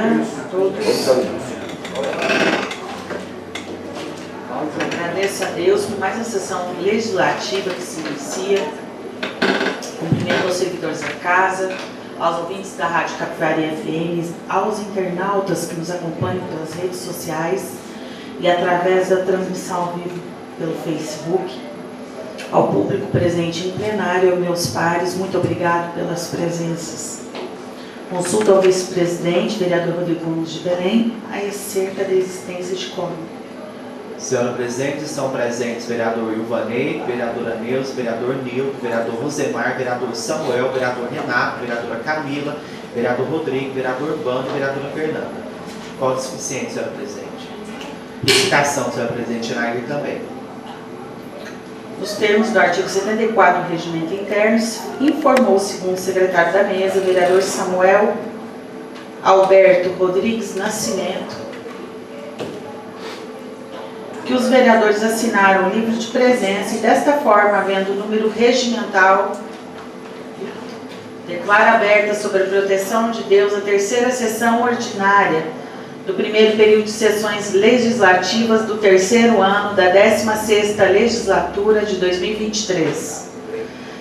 manhã a todos. Agradeço a Deus por mais uma sessão legislativa que se inicia. Cumprimento aos servidores da casa, aos ouvintes da Rádio Capivari FM, aos internautas que nos acompanham pelas redes sociais e através da transmissão ao vivo pelo Facebook, ao público presente em plenário, aos meus pares, muito obrigado pelas presenças. Consulta ao vice-presidente, vereador Rodrigo Gomes de Belém, acerca da existência de quórum. Senhora Presidente, estão presentes vereador Ilvanei, vereadora Neuza, vereador Nilton, vereador Rosemar, vereador Samuel, vereador Renato, vereadora Camila, vereador Rodrigo, vereador Bando e vereadora Fernanda. Qual o suficiente, senhora Presidente? Indicação, senhora Presidente, Nair também. Nos termos do artigo 74 do Regimento Interno, informou o segundo secretário da mesa, vereador Samuel Alberto Rodrigues Nascimento, que os vereadores assinaram o livro de presença e, desta forma, havendo o número regimental, declara aberta sobre a proteção de Deus a terceira sessão ordinária do primeiro período de sessões legislativas do terceiro ano da 16ª legislatura de 2023.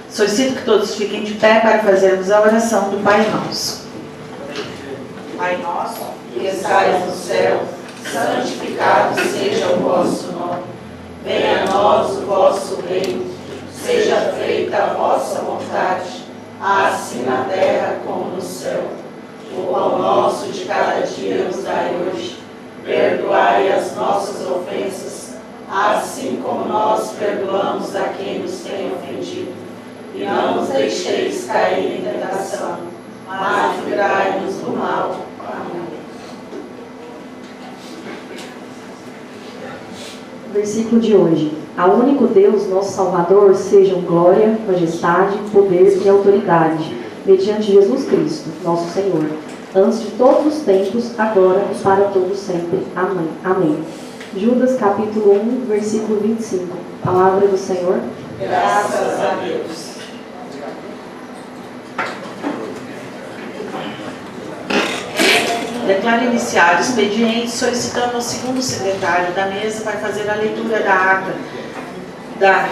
Solicito que todos fiquem de pé para fazermos a oração do Pai Nosso. Pai nosso, que estais no céu, santificado seja o vosso nome. Venha a nós o vosso reino. Seja feita a vossa vontade, assim na terra como no céu. O pão nosso de cada dia nos dai hoje. Perdoai as nossas ofensas, assim como nós perdoamos a quem nos tem ofendido. E não nos deixeis cair em tentação, mas livrai-nos do mal. Amém. Versículo de hoje. Ao único Deus, nosso Salvador, sejam glória, majestade, poder e autoridade, mediante Jesus Cristo, nosso Senhor, antes de todos os tempos, agora e para todos sempre. Amém. Amém. Judas capítulo 1, versículo 25. Palavra do Senhor. Graças a Deus. Declaro iniciado o expediente, solicitando ao segundo secretário da mesa para fazer a leitura da ata da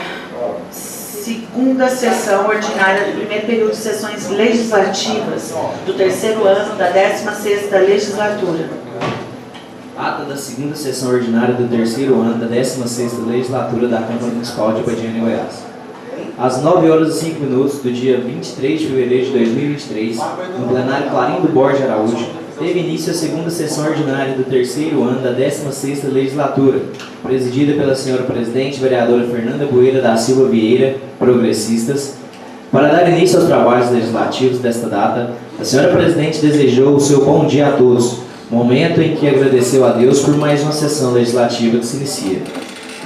segunda sessão ordinária do primeiro período de sessões legislativas do terceiro ano da 16ª legislatura. Ata da segunda sessão ordinária do terceiro ano da 16ª legislatura da Câmara Municipal de Abadiânia, Goiás. Às 9h05 do dia 23 de fevereiro de 2023, no plenário Clarindo Borges Araújo, teve início a segunda sessão ordinária do terceiro ano da 16ª legislatura, presidida pela senhora presidente, vereadora Fernanda Bueira da Silva Vieira, progressistas. Para dar início aos trabalhos legislativos desta data, a senhora presidente desejou o seu bom dia a todos, momento em que agradeceu a Deus por mais uma sessão legislativa que se inicia.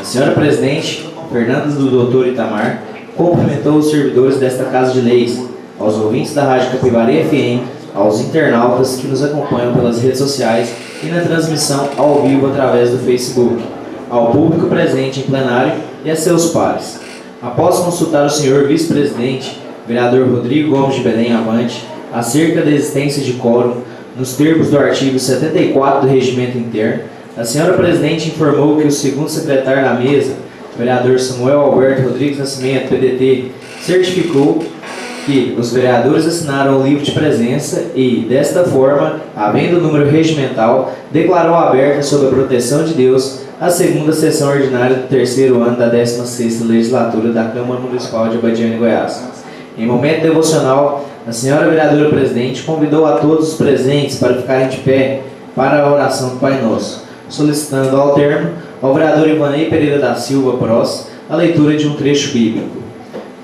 A senhora presidente, Fernanda do Dr. Itamar, cumprimentou os servidores desta Casa de Leis, aos ouvintes da Rádio Capivari FM, aos internautas que nos acompanham pelas redes sociais e na transmissão ao vivo através do Facebook, ao público presente em plenário e a seus pares. Após consultar o senhor vice-presidente, vereador Rodrigo Gomes de Belém Avante, acerca da existência de quórum, nos termos do artigo 74 do Regimento Interno, a senhora presidente informou que o segundo secretário da mesa, vereador Samuel Alberto Rodrigues Nascimento, PDT, certificou que os vereadores assinaram o livro de presença e, desta forma, havendo o número regimental, declarou aberta sob a proteção de Deus a segunda sessão ordinária do terceiro ano da 16ª legislatura da Câmara Municipal de Abadiânia, Goiás. Em momento devocional, a senhora vereadora presidente convidou a todos os presentes para ficarem de pé para a oração do Pai Nosso, solicitando ao termo ao vereador Ivanei Pereira da Silva Pros a leitura de um trecho bíblico.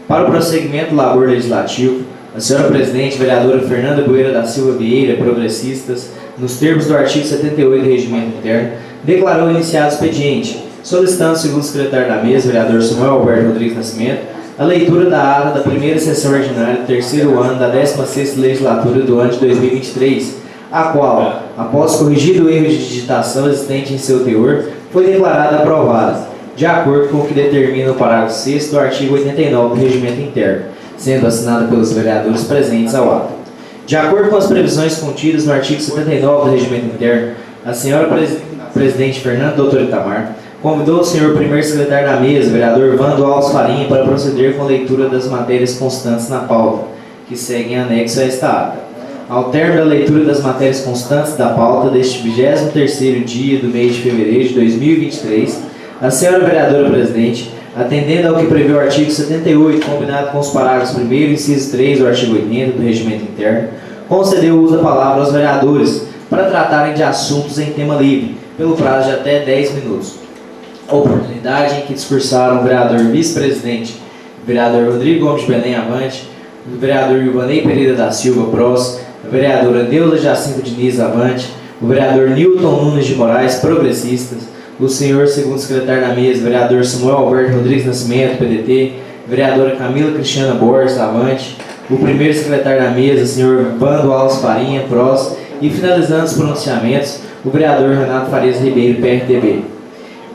Para o prosseguimento do labor legislativo, a senhora presidente, vereadora Fernanda Bueira da Silva Vieira, progressistas, nos termos do artigo 78 do Regimento Interno, declarou iniciado o expediente, solicitando ao segundo secretário da mesa, vereador Samuel Alberto Rodrigues Nascimento, a leitura da ata da primeira sessão ordinária do terceiro ano da 16ª legislatura do ano de 2023, a qual, após corrigido o erro de digitação existente em seu teor, foi declarada aprovada, de acordo com o que determina o parágrafo 6º do artigo 89 do Regimento Interno, sendo assinada pelos vereadores presentes ao ato. De acordo com as previsões contidas no artigo 79 do Regimento Interno, a senhora presidente Fernanda Doutor Itamar convidou o senhor primeiro secretário da mesa, vereador Vando Alves Farinha, para proceder com a leitura das matérias constantes na pauta, que seguem anexo a esta ata. Ao término da leitura das matérias constantes da pauta deste 23º dia do mês de fevereiro de 2023, a senhora vereadora presidente, atendendo ao que prevê o artigo 78, combinado com os parágrafos 1º e inciso 3 do artigo 80 do Regimento Interno, concedeu o uso da palavra aos vereadores para tratarem de assuntos em tema livre, pelo prazo de até 10 minutos. Oportunidade em que discursaram o vereador vice-presidente, vereador Rodrigo Gomes de Belém Avante, o vereador Ilvanei Pereira da Silva Prós, a vereadora Neuza Jacinto Diniz Avante, o vereador Newton Nunes de Moraes, progressistas, o senhor segundo secretário da mesa, vereador Samuel Alberto Rodrigues Nascimento, PDT, vereadora Camila Cristiana Borges Avante, o primeiro secretário da mesa, senhor Vando Alves Farinha, Prós, e finalizando os pronunciamentos, o vereador Renato Farias Ribeiro, PRTB.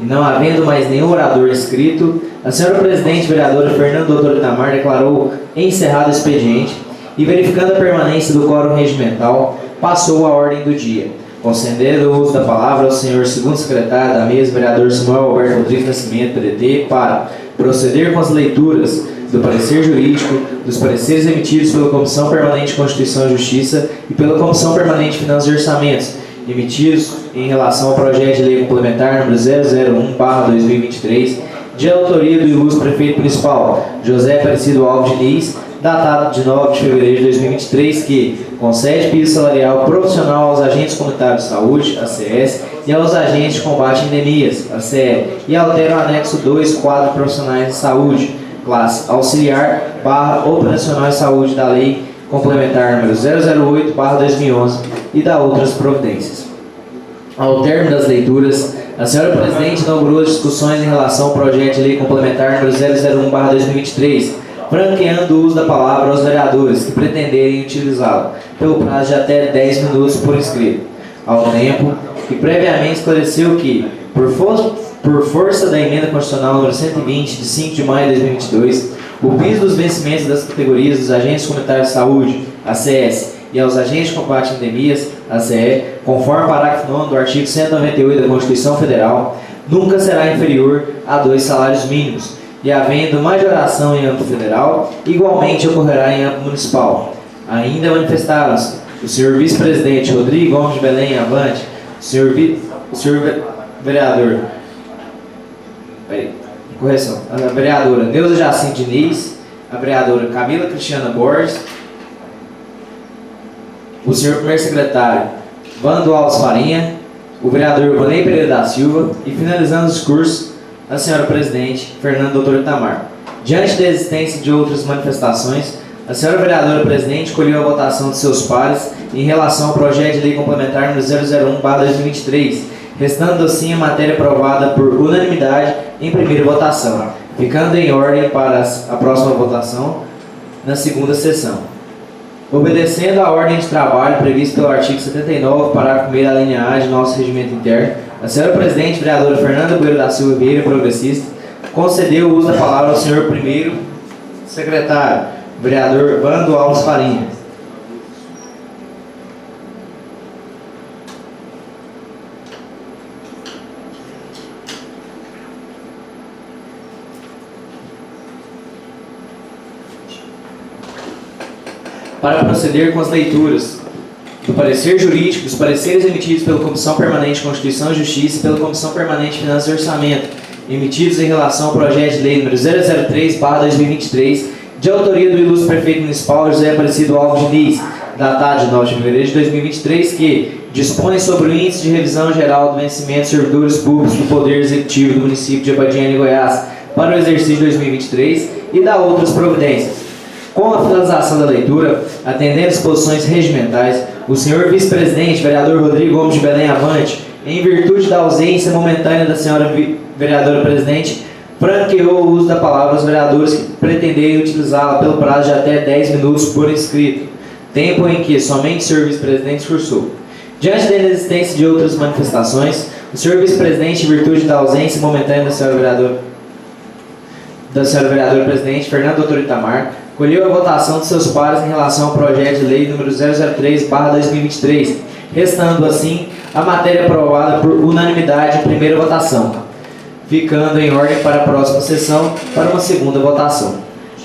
E não havendo mais nenhum orador inscrito, a senhora presidente vereadora Fernanda Doutor Itamar declarou encerrado o expediente e, verificando a permanência do quórum regimental, passou a ordem do dia, concedendo o uso da palavra ao senhor segundo secretário da mesa, vereador Samuel Alberto Rodrigues Nascimento, PDT, para proceder com as leituras do parecer jurídico, dos pareceres emitidos pela Comissão Permanente de Constituição e Justiça e pela Comissão Permanente de Finanças e Orçamentos, emitidos em relação ao projeto de lei complementar número 001/2023, de autoria do ilustre prefeito municipal José Aparecido Alves Diniz, datado de 9 de fevereiro de 2023, que concede piso salarial profissional aos agentes comunitários de saúde, ACS, e aos agentes de combate a endemias, ACE, e altera o anexo 2, quadro profissionais de saúde, classe auxiliar / operacional de saúde da lei complementar número 008/2011 e da outras providências. Ao término das leituras, a senhora presidente inaugurou as discussões em relação ao projeto de lei complementar número 001/2023, franqueando o uso da palavra aos vereadores que pretenderem utilizá-lo, pelo prazo de até 10 minutos por inscrito, ao tempo que previamente esclareceu que, por força da emenda constitucional número 120, de 5 de maio de 2022, o piso dos vencimentos das categorias dos agentes comunitários de saúde, ACS, e aos agentes de combate a endemias, ACE, conforme o parágrafo 9º do artigo 198 da Constituição Federal, nunca será inferior a 2 salários mínimos, e havendo majoração em âmbito federal, igualmente ocorrerá em âmbito municipal. Ainda manifestaram-se o senhor vice-presidente Rodrigo Gomes de Belém Avante, o senhor vereador... Correção. A vereadora Neuza Jacinto Diniz, a vereadora Camila Cristiana Borges, o senhor primeiro secretário Vando Alves Farinha, o vereador Ilvanei Pereira da Silva e, finalizando os discursos, a senhora presidente Fernanda Doutor Itamar. Diante da existência de outras manifestações, a senhora vereadora presidente colheu a votação de seus pares em relação ao projeto de lei complementar número 001/2023, restando assim a matéria aprovada por unanimidade em primeira votação, ficando em ordem para a próxima votação na segunda sessão. Obedecendo à ordem de trabalho prevista pelo artigo 79, parágrafo 1º da linha A de nosso regimento interno, a senhora presidente vereadora Fernanda Bueira da Silva Vieira, progressista, concedeu o uso da palavra ao senhor primeiro secretário, vereador Vando Alves Farinha. Para proceder com as leituras do parecer jurídico, dos pareceres emitidos pela Comissão Permanente de Constituição e Justiça e pela Comissão Permanente de Finanças e Orçamento, emitidos em relação ao projeto de lei número 003/2023, de autoria do ilustre prefeito municipal José Aparecido Alves Diniz, datado de 9 de fevereiro de 2023, que dispõe sobre o índice de revisão geral do vencimento de servidores públicos do Poder Executivo do município de Abadiânia, Goiás, para o exercício de 2023 e da outras providências. Com a finalização da leitura, atendendo às disposições regimentais, o senhor vice-presidente, vereador Rodrigo Gomes de Belém Avante, em virtude da ausência momentânea da senhora vereadora presidente, franqueou o uso da palavra aos vereadores que pretenderem utilizá-la pelo prazo de até 10 minutos por inscrito, tempo em que somente o senhor vice-presidente discursou. Diante da inexistência de outras manifestações, o senhor vice-presidente, em virtude da ausência momentânea da senhora vereadora presidente Fernanda Doutor Itamar, colheu a votação de seus pares em relação ao projeto de lei número 003/2023, restando assim a matéria aprovada por unanimidade em primeira votação, ficando em ordem para a próxima sessão para uma segunda votação.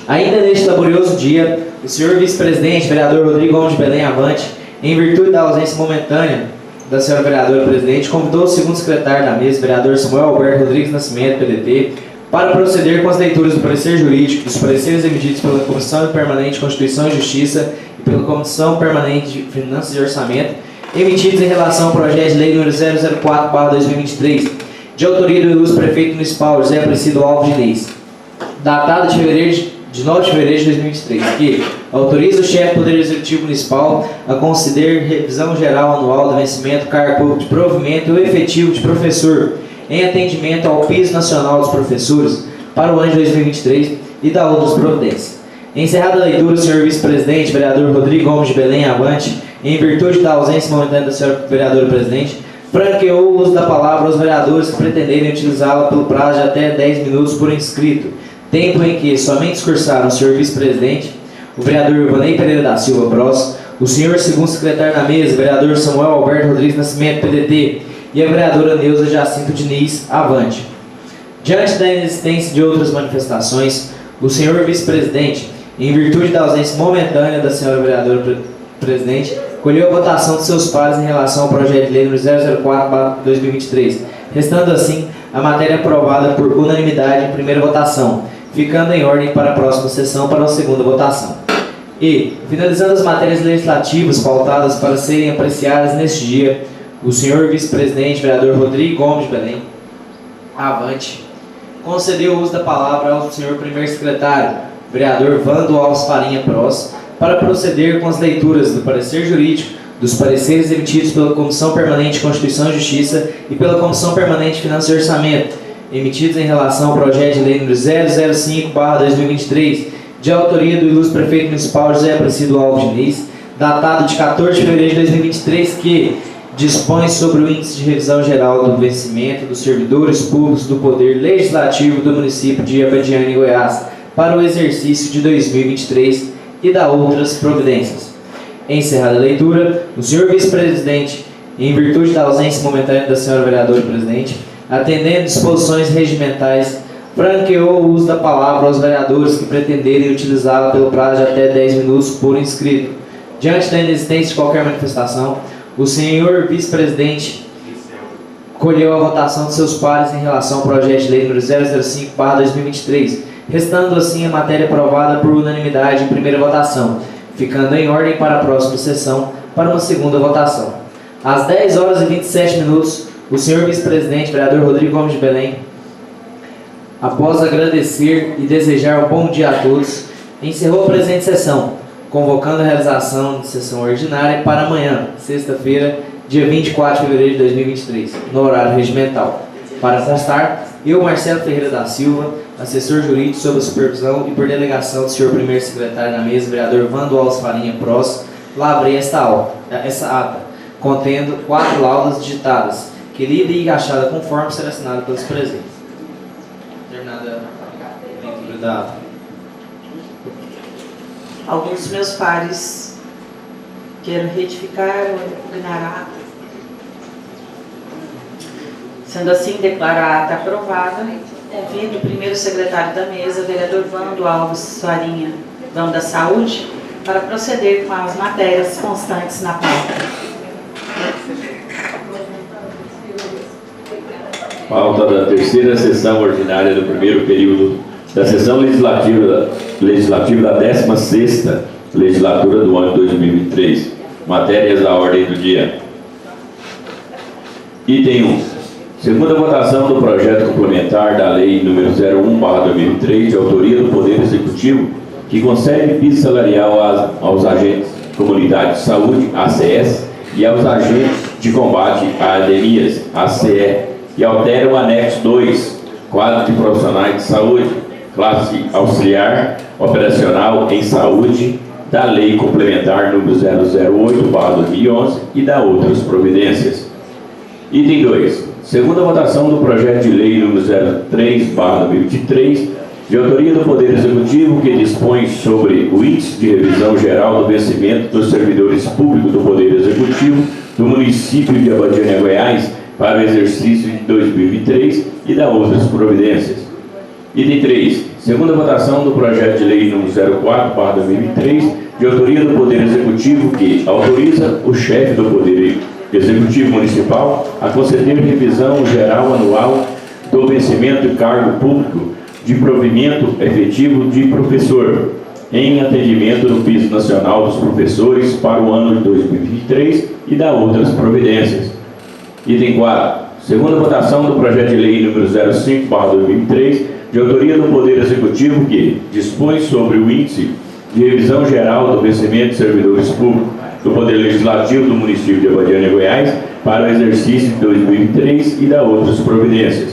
Ainda neste laborioso dia, o senhor vice-presidente, vereador Rodrigo Gomes de Belém Avante, em virtude da ausência momentânea da senhora vereadora presidente, convidou o segundo secretário da mesa, vereador Samuel Alberto Rodrigues Nascimento, PDT, para proceder com as leituras do parecer jurídico, dos pareceres emitidos pela Comissão Permanente de Constituição e Justiça e pela Comissão Permanente de Finanças e Orçamento, emitidos em relação ao projeto de lei número 004/2023, de autoria do ilustre prefeito municipal José Aparecido Alves Diniz, datado de 9 de fevereiro de 2023, que autoriza o chefe do Poder Executivo Municipal a conceder revisão geral anual do vencimento do cargo público de provimento e efetivo de professor em atendimento ao piso nacional dos professores para o ano de 2023 e da outras providências. Encerrada a leitura, o senhor vice-presidente, vereador Rodrigo Gomes de Belém Avante, em virtude da ausência momentânea da senhora vereadora presidente, franqueou o uso da palavra aos vereadores que pretenderem utilizá-la pelo prazo de até 10 minutos por inscrito, tempo em que somente discursaram o senhor vice-presidente, o vereador Ivanei Pereira da Silva Bros, o senhor segundo secretário da mesa, vereador Samuel Alberto Rodrigues Nascimento, PDT, e a vereadora Neuza Jacinto Diniz Avante. Diante da inexistência de outras manifestações, o senhor vice-presidente, em virtude da ausência momentânea da senhora vereadora presidente, colheu a votação de seus pares em relação ao projeto de lei número 004/2023, restando assim a matéria aprovada por unanimidade em primeira votação, ficando em ordem para a próxima sessão para a segunda votação. E, finalizando as matérias legislativas pautadas para serem apreciadas neste dia, o senhor vice-presidente, vereador Rodrigo Gomes de Belém Avante, concedeu o uso da palavra ao senhor primeiro secretário, vereador Vando Alves Farinha Pros, para proceder com as leituras do parecer jurídico, dos pareceres emitidos pela Comissão Permanente de Constituição e Justiça e pela Comissão Permanente de Finanças e Orçamento, emitidos em relação ao projeto de lei número 005/2023, de autoria do ilustre prefeito municipal José Aparecido Alves Diniz, datado de 14 de fevereiro de 2023, que dispõe sobre o índice de revisão geral do vencimento dos servidores públicos do Poder Legislativo do município de Abadiânia, Goiás, para o exercício de 2023 e da outras providências. Encerrada a leitura, o senhor vice-presidente, em virtude da ausência momentânea da senhora vereadora presidente, atendendo disposições regimentais, franqueou o uso da palavra aos vereadores que pretenderem utilizá-la pelo prazo de até 10 minutos por inscrito. Diante da inexistência de qualquer manifestação, o senhor vice-presidente colheu a votação de seus pares em relação ao projeto de lei número 005/2023, restando assim a matéria aprovada por unanimidade em primeira votação, ficando em ordem para a próxima sessão para uma segunda votação. Às 10 horas e 27 minutos, o senhor vice-presidente, vereador Rodrigo Gomes de Belém, após agradecer e desejar um bom dia a todos, encerrou a presente sessão, convocando a realização de sessão ordinária para amanhã, sexta-feira, dia 24 de fevereiro de 2023, no horário regimental. Para constar, eu, Marcelo Ferreira da Silva, assessor jurídico sob a supervisão e por delegação do senhor primeiro secretário da mesa, vereador Vando Alves Farinha Pros, lavrei essa ata, contendo 4 laudas digitadas, que lida e achada conforme será assinada pelos presentes. Terminada a leitura da ata. Alguns dos meus pares queiram retificar ou impugnar a ata. Sendo assim, declaro a ata aprovada. Convido o primeiro secretário da mesa, vereador Vando Alves Farinha, Vão da Saúde, para proceder com as matérias constantes na pauta. Pauta da terceira sessão ordinária do primeiro período da sessão legislativa da 16ª legislatura do ano 2023. Matérias da ordem do dia. Item 1. Segunda votação do projeto complementar da Lei nº 01/2003, de autoria do Poder Executivo, que concede piso salarial aos agentes comunitários de saúde, ACS, e aos agentes de combate a endemias, ACE, e altera o anexo 2, quadro de profissionais de saúde, classe auxiliar operacional em saúde, da Lei Complementar nº 008/2011 e da outras providências. Item 2. Segunda votação do projeto de lei número 03/2023, de autoria do Poder Executivo, que dispõe sobre o índice de revisão geral do vencimento dos servidores públicos do Poder Executivo do município de Abadiânia, Goiás, para o exercício de 2023 e da outras providências. Item 3. Segunda votação do projeto de lei número 04/2023, de autoria do Poder Executivo, que autoriza o chefe do Poder Executivo Municipal a conceder revisão geral anual do vencimento de cargo público de provimento efetivo de professor, em atendimento no piso nacional dos professores para o ano de 2023 e da outras providências. Item 4. Segunda votação do projeto de lei número 05/2023, de autoria do Poder Executivo, que dispõe sobre o índice de revisão geral do vencimento de servidores públicos do Poder Legislativo do município de Abadiânia, Goiás, para o exercício de 2023 e da outras providências.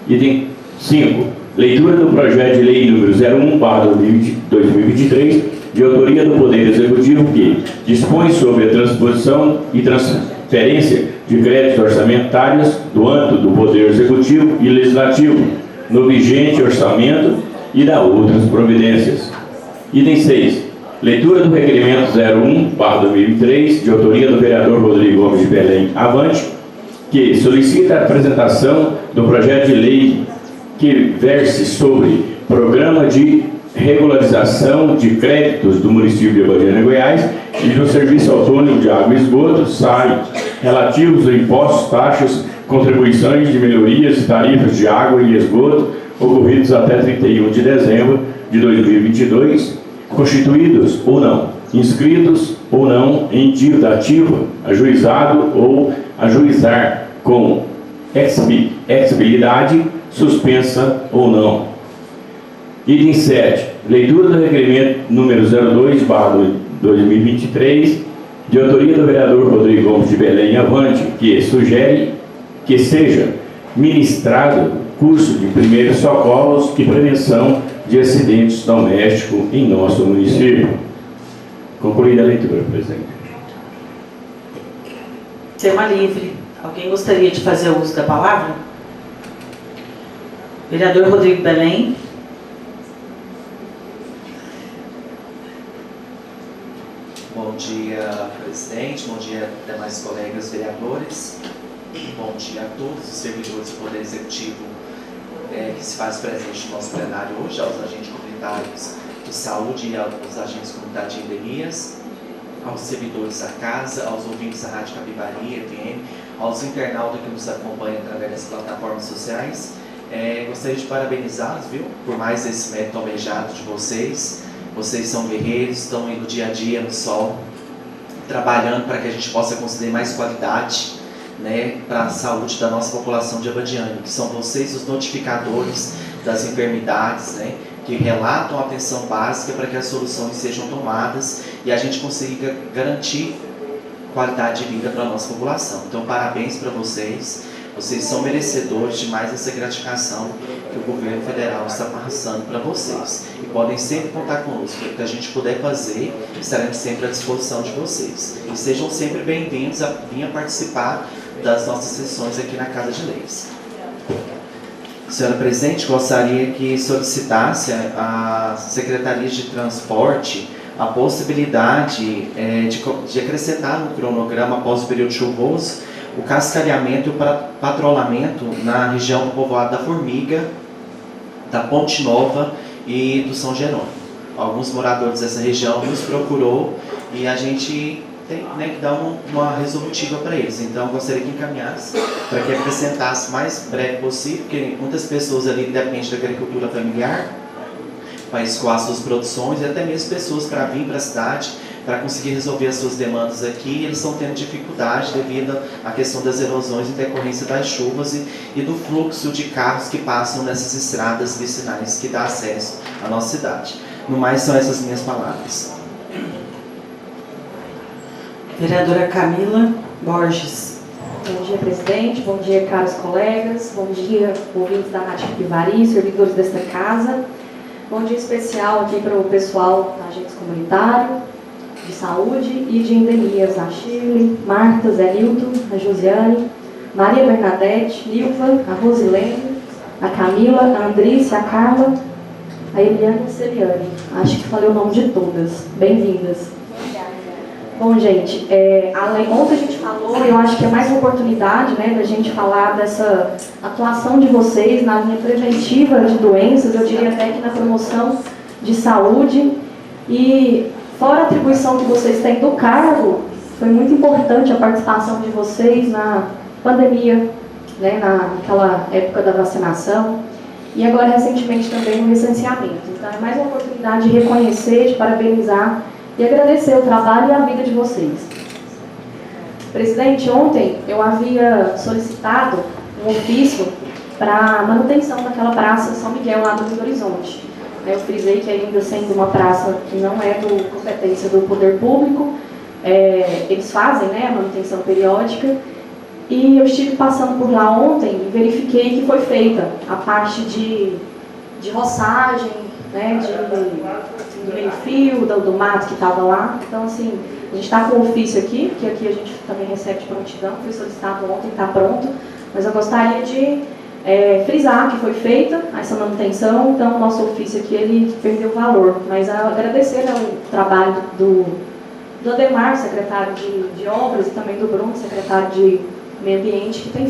Item 5. Leitura do projeto de lei número 01/2023, de autoria do Poder Executivo, que dispõe sobre a transposição e transferência de créditos orçamentários do âmbito do Poder Executivo e Legislativo no vigente orçamento e da outras providências. Item 6. Leitura do requerimento 01/2023, de autoria do vereador Rodrigo Gomes de Belém Avante, que solicita a apresentação do projeto de lei que verse sobre programa de regularização de créditos do município de Abadiânia, Goiás, e do Serviço Autônomo de Água e Esgoto, SAI, relativos a impostos, taxas, contribuições de melhorias e tarifas de água e esgoto ocorridos até 31 de dezembro de 2022, constituídos ou não, inscritos ou não em dívida ativa, ajuizado ou ajuizar com exigibilidade suspensa ou não. Item 7. Leitura do requerimento número 02/2023, de autoria do vereador Rodrigo Gomes de Belém Avante, que sugere que seja ministrado curso de primeiros socorros e prevenção de acidentes domésticos em nosso município. Concluída a leitura, presidente. Tema livre. Alguém gostaria de fazer uso da palavra? Vereador Rodrigo Belém. Bom dia, presidente. Bom dia, demais colegas vereadores. Bom dia a todos os servidores do Poder Executivo que se faz presente no nosso plenário hoje, aos agentes comunitários de saúde e aos agentes comunitários de endemias, aos servidores da casa, aos ouvintes da Rádio Capivari FM, aos internautas que nos acompanham através das plataformas sociais. Gostaria de parabenizá-los, por mais esse mérito almejado de vocês. Vocês são guerreiros, estão aí no dia a dia, no sol, trabalhando para que a gente possa conceder mais qualidade, para a saúde da nossa população de Abadiânia, que são vocês os notificadores das enfermidades, que relatam a atenção básica para que as soluções sejam tomadas e a gente consiga garantir qualidade de vida para a nossa população. Então, parabéns para vocês. Vocês são merecedores de mais essa gratificação que o governo federal está passando para vocês. E podem sempre contar conosco. O que a gente puder fazer, estaremos sempre à disposição de vocês. E sejam sempre bem-vindos a vir a participar das nossas sessões aqui na Casa de Leis. Senhora Presidente, gostaria que solicitasse a Secretaria de Transporte a possibilidade de acrescentar no cronograma após o período chuvoso o cascalhamento e o patrulhamento na região do povoado da Formiga, da Ponte Nova e do São Jerônimo. Alguns moradores dessa região nos procurou e a gente tem que dar uma resolutiva para eles. Então, eu gostaria que encaminhasse para que acrescentasse o mais breve possível, porque muitas pessoas ali dependem da agricultura familiar para escoar suas produções e até mesmo pessoas para vir para a cidade para conseguir resolver as suas demandas aqui. Eles estão tendo dificuldade devido à questão das erosões em decorrência das chuvas e do fluxo de carros que passam nessas estradas vicinais que dá acesso à nossa cidade. No mais, são essas minhas palavras. Vereadora Camila Borges. Bom dia, presidente. Bom dia, caros colegas. Bom dia, ouvintes da Rádio Capivari, servidores desta casa. Bom dia especial aqui para o pessoal da agentes comunitário, de saúde e de endemias, a Shirley, Marta, Zé Nilton, a Josiane, Maria Bernadette, Nilva, a Rosilene, a Camila, a Andrícia, a Carla, a Eliane e a Celiane. Acho que falei o nome de todas. Bem-vindas. Bom, gente, ontem a gente falou, eu acho que é mais uma oportunidade, né, da gente falar dessa atuação de vocês na linha preventiva de doenças, eu diria até que na promoção de saúde. E fora a atribuição que vocês têm do cargo, foi muito importante a participação de vocês na pandemia, né, naquela época da vacinação, e agora recentemente também no licenciamento. Então é mais uma oportunidade de reconhecer, de parabenizar e agradecer o trabalho e a vida de vocês. Presidente, ontem eu havia solicitado um ofício para manutenção daquela praça São Miguel lá do Belo Horizonte. Eu frisei que ainda sendo uma praça que não é de competência do poder público, eles fazem, né, a manutenção periódica, e eu estive passando por lá ontem e verifiquei que foi feita a parte de roçagem, né, de meio-fio, do mato que estava lá. Então, assim, a gente está com o ofício aqui, que aqui a gente também recebe de prontidão, foi solicitado ontem, está pronto, mas eu gostaria de frisar que foi feita essa manutenção, então o nosso ofício aqui ele perdeu valor, mas agradecer, né, o trabalho do Ademar, secretário de Obras, e também do Bruno, secretário de Meio Ambiente, que tem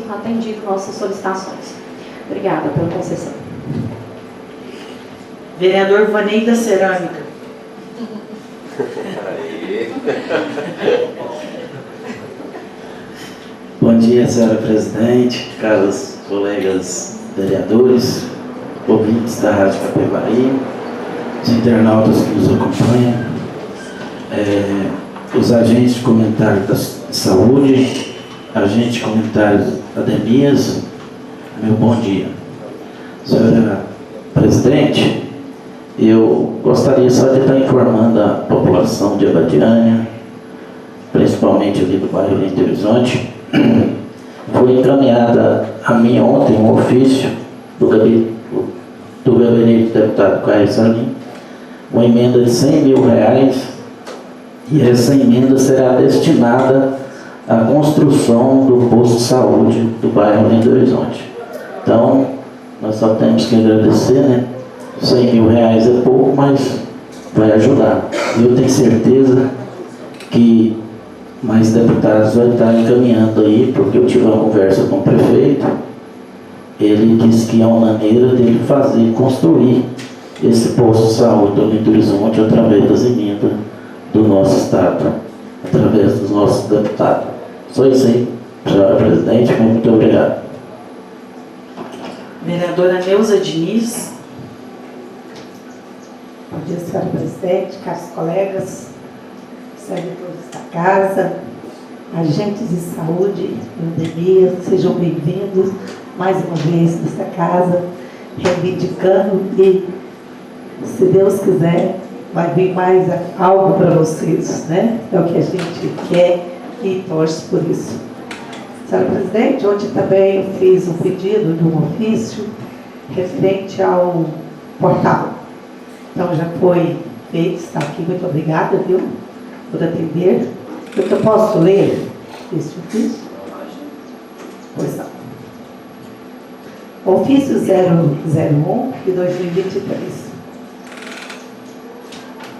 atendido nossas solicitações. Obrigada pela concessão. Vereador Vanei da Cerâmica. Bom dia, senhora presidente, caros colegas vereadores, ouvintes da Rádio Capivari, os internautas que nos acompanham, os agentes de comentário da saúde, agente de comentários Ademias, meu bom dia. Senhora presidente, eu gostaria só de estar informando a população de Abadiânia, principalmente ali do bairro Belo Horizonte. Foi encaminhada a mim ontem um ofício do gabinete do deputado Caio Salim, uma emenda de R$100 mil, e essa emenda será destinada à construção do posto de saúde do bairro Belo Horizonte. Então, nós só temos que agradecer, né? R$100 mil é pouco, mas vai ajudar. Eu tenho certeza que mais deputados vão estar encaminhando aí, porque eu tive uma conversa com o prefeito. Ele disse que é uma maneira dele construir esse posto de saúde do Belo Horizonte através das emendas do nosso estado, através dos nossos deputados. Só isso aí, senhora presidente, muito obrigado. Vereadora Neuza Diniz. Bom dia, senhora presidente, caros colegas, servidores da casa, agentes de saúde, pandemia, sejam bem-vindos mais uma vez nesta casa, reivindicando e, se Deus quiser, vai vir mais algo para vocês, né? É o que a gente quer e torce por isso. Senhora presidente, ontem também eu fiz um pedido de um ofício referente ao portal. Então já foi feito, está aqui, muito obrigada, viu, por atender. Eu posso ler esse ofício? Pois não. Ofício 001 de 2023.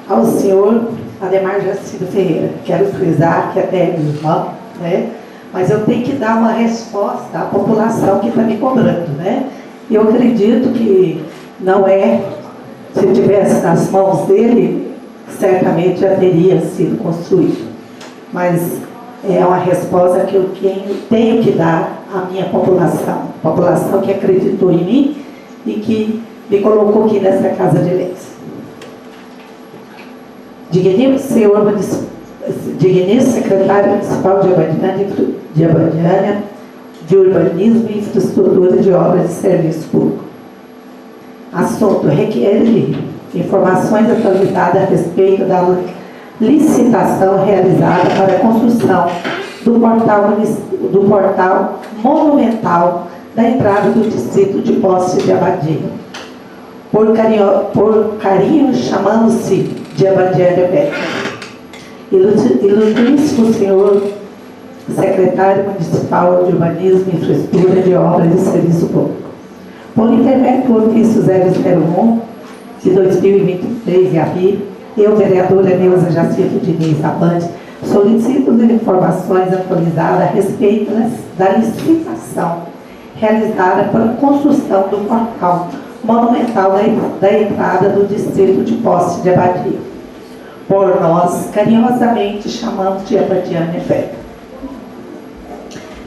Ao senhor Ademar Jacinto Ferreira, quero frisar que até é meu irmão, né? Mas eu tenho que dar uma resposta à população que está me cobrando, né? E eu acredito que não é, se tivesse nas mãos dele, certamente já teria sido construído. Mas é uma resposta que eu tenho que dar à minha população que acreditou em mim e que me colocou aqui nessa Casa de Leis. Digníssimo secretário municipal de Abadiânia, de Urbanismo e Infraestrutura de Obras e Serviço Público. Assunto: requer informações atualizadas a respeito da licitação realizada para a construção do portal monumental da entrada do distrito de Poços de Abadia. Por carinho chamando-se de Abadiânia Velha. Ilustríssimo senhor secretário municipal de Urbanismo, Infraestrutura de Obras e Serviço Público, por intermédio do ofício 001 de 2023 em abril, eu, vereadora Neuza Jacinto Diniz Abante, solicito informações atualizadas a respeito da licitação realizada pela construção do portal monumental da entrada do distrito de Posse de Abadia. Por nós, carinhosamente chamamos de Abadiânia Velha.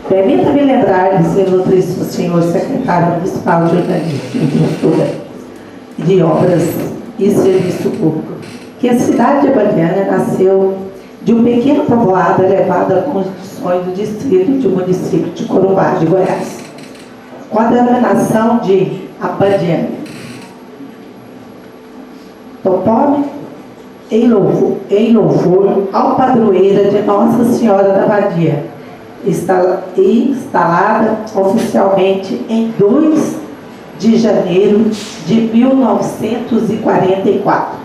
Permita-me lembrar, senhor ilustríssimo senhor secretário municipal de Urbanismo, Infraestrutura de Obras e Serviço Público, que a cidade de Abadiânia nasceu de um pequeno povoado elevado a condições do distrito do município de Corumbá, de Goiás, com a denominação de Abadiânia. Topónimo em louvor ao padroeira de Nossa Senhora da Abadia, instalada oficialmente em 2 de janeiro de 1944.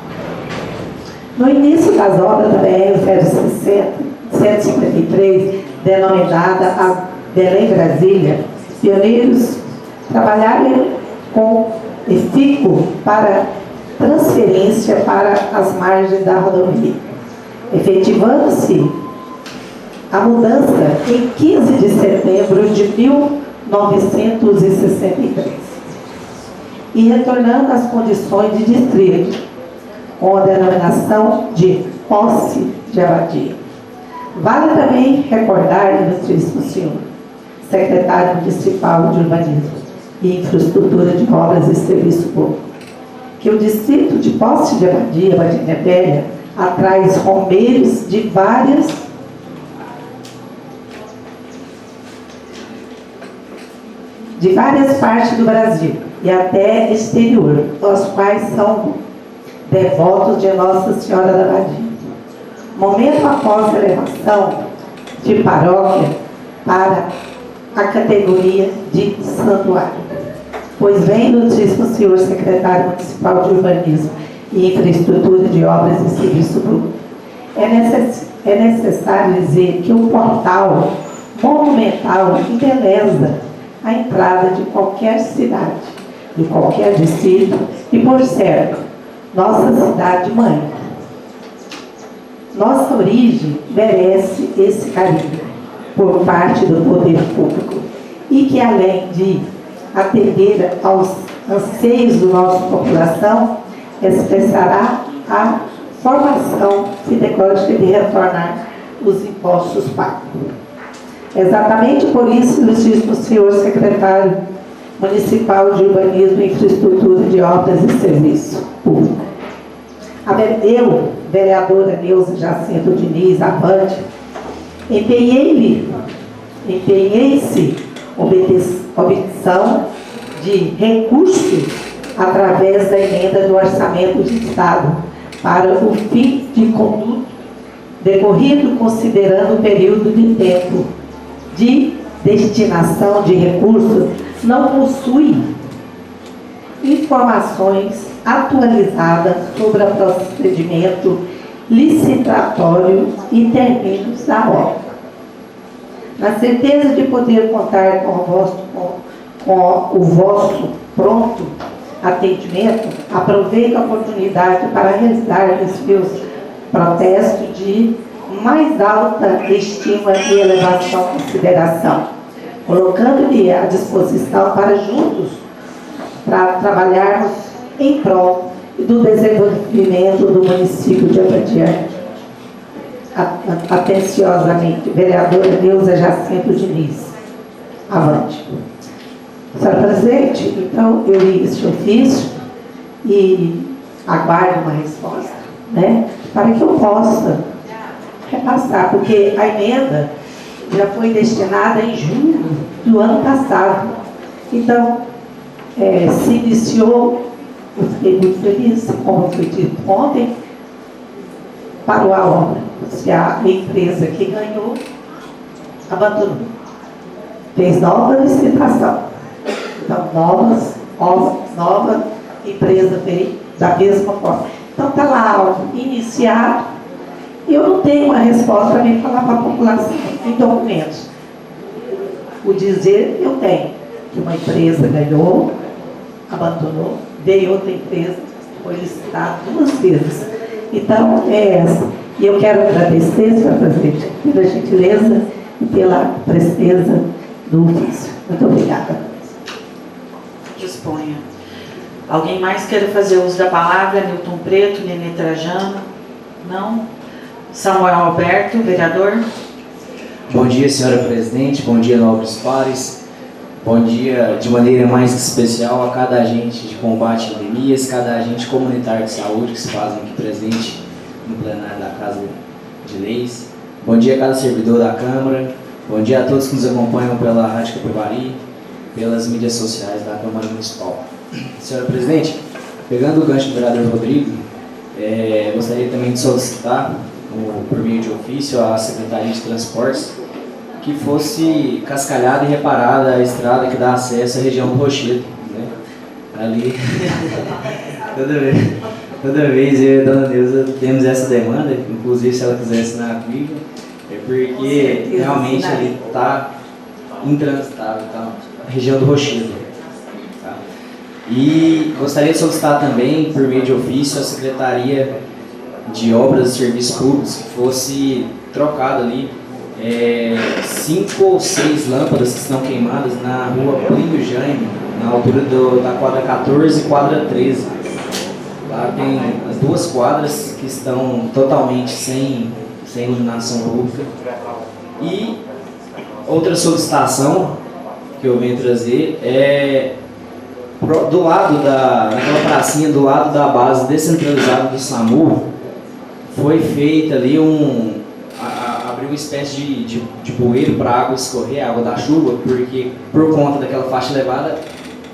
No início das obras da BR-153, denominada a Belém Brasília, pioneiros trabalharam com efícuo para transferência para as margens da rodovia, efetivando-se a mudança em 15 de setembro de 1963 e retornando às condições de distrito, com a denominação de Posse de Abadia. Vale também recordar, ilustríssimo senhor secretário municipal de Urbanismo e Infraestrutura de Obras e Serviço Público, que o distrito de Posse de Abadia, Abadiânia Velha, atrai romeiros de várias partes do Brasil e até exterior, os quais são devotos de Nossa Senhora da Abadia. Momento após a elevação de paróquia para a categoria de santuário. Pois bem, ilustríssimo senhor secretário municipal de Urbanismo e Infraestrutura de Obras e Serviço Público, é necessário dizer que o portal monumental embeleza a entrada de qualquer cidade, de qualquer distrito e, por certo, nossa cidade mãe. Nossa origem merece esse carinho por parte do poder público e que, além de atender aos anseios da nossa população, expressará a formação pedagógica de retornar os impostos pagos. Exatamente por isso, ilustríssimo senhor secretário municipal de Urbanismo e Infraestrutura de Obras e Serviço Público, eu, vereadora Neuza Jacinto Diniz Abante, empenhei-se obtenção de recursos através da emenda do Orçamento de Estado para o fim de conduto decorrido considerando o período de tempo de destinação de recursos, não possui informações atualizadas sobre o procedimento licitatório e termos da obra. Na certeza de poder contar com o vosso pronto atendimento, aproveito a oportunidade para realizar os meus protestos de mais alta estima e elevação consideração, colocando-me à disposição para juntos trabalharmos em prol do desenvolvimento do município de Abadiânia. Atenciosamente, vereadora Neuza Jacinto Diniz. Avante. Senhora presidente, então eu li esse ofício e aguardo uma resposta, né, para que eu possa repassar, porque a emenda já foi destinada em junho do ano passado. Então, se iniciou, eu fiquei muito feliz, como foi dito ontem, parou a obra. Se a empresa que ganhou abandonou, fez nova licitação. Então, nova empresa veio da mesma forma. Então, está lá algo iniciado, e eu não tenho uma resposta para me falar para a população em documentos. O dizer eu tenho, que uma empresa ganhou, abandonou, veio outra empresa, foi licitado 2 vezes. Então, é essa. E eu quero agradecer, senhora presidente, pela gentileza e pela presteza do ofício. Muito obrigada. Disponha. Alguém mais queira fazer uso da palavra? Newton Preto, Nenê Trajano? Não? Samuel Alberto, vereador. Bom dia, senhora presidente. Bom dia, nobres pares. Bom dia, de maneira mais especial, a cada agente de combate a endemias, cada agente comunitário de saúde que se fazem aqui presente no plenário da Casa de Leis. Bom dia a cada servidor da Câmara. Bom dia a todos que nos acompanham pela Rádio Capivari, pelas mídias sociais da Câmara Municipal. Senhora presidente, pegando o gancho do vereador Rodrigo, gostaria também de solicitar, por meio de ofício, à Secretaria de Transportes, que fosse cascalhada e reparada a estrada que dá acesso à região do Rochedo, né? Ali, toda vez eu e a dona Neuza temos essa demanda, inclusive se ela quiser assinar comigo, porque realmente ali está intransitável, tá? A região do Rochedo. Tá? E gostaria de solicitar também, por meio de ofício, a Secretaria de Obras e Serviços Públicos que fosse trocada ali 5 ou 6 lâmpadas que estão queimadas na rua Plínio Jaime, na altura da quadra 14 e quadra 13. Lá tem as 2 quadras que estão totalmente sem iluminação pública. E outra solicitação que eu venho trazer do lado naquela pracinha do lado da base descentralizada do SAMU, foi feita ali abriu uma espécie de bueiro para a água escorrer, a água da chuva, porque por conta daquela faixa elevada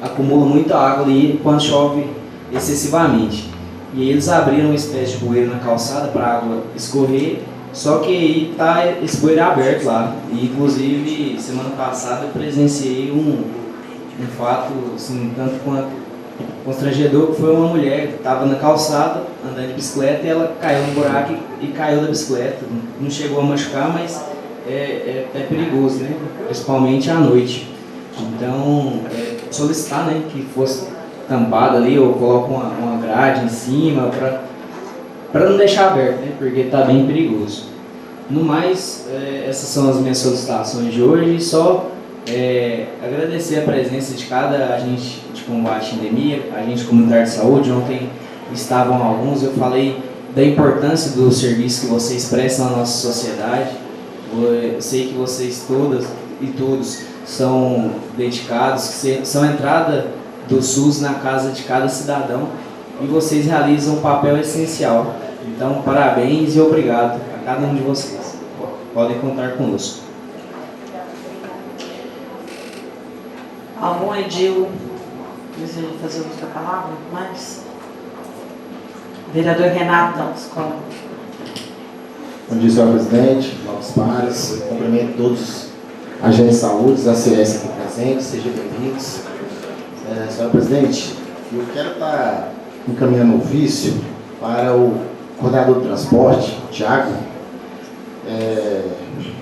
acumula muita água ali quando chove excessivamente. E eles abriram uma espécie de bueiro na calçada para a água escorrer, só que aí está esse bueiro aberto lá. E inclusive semana passada eu presenciei um fato assim, tanto quanto constrangedor, que foi uma mulher que estava na calçada andando de bicicleta e ela caiu no buraco e caiu da bicicleta. Não chegou a machucar, mas é perigoso, né? Principalmente à noite. Então, solicitar, né, que fosse tampada ali ou coloca uma grade em cima para não deixar aberto, né? Porque está bem perigoso. No mais, essas são as minhas solicitações de hoje. Só agradecer a presença de cada agente de combate à endemia, agente comunitário de saúde. Ontem estavam alguns, eu falei da importância do serviço que vocês prestam à nossa sociedade. Eu sei que vocês todas e todos são dedicados, que são a entrada do SUS na casa de cada cidadão, e vocês realizam um papel essencial. Então, parabéns e obrigado a cada um de vocês. Podem contar conosco. Algum edil deseja fazer uso da palavra? Mais? Vereador Renato, da escola. Bom dia, senhor presidente, novos pares. Eu cumprimento todos os agentes de saúde, da CS aqui presentes, sejam bem-vindos. Senhor presidente, eu quero estar encaminhando um ofício para o coordenador do transporte, o Thiago.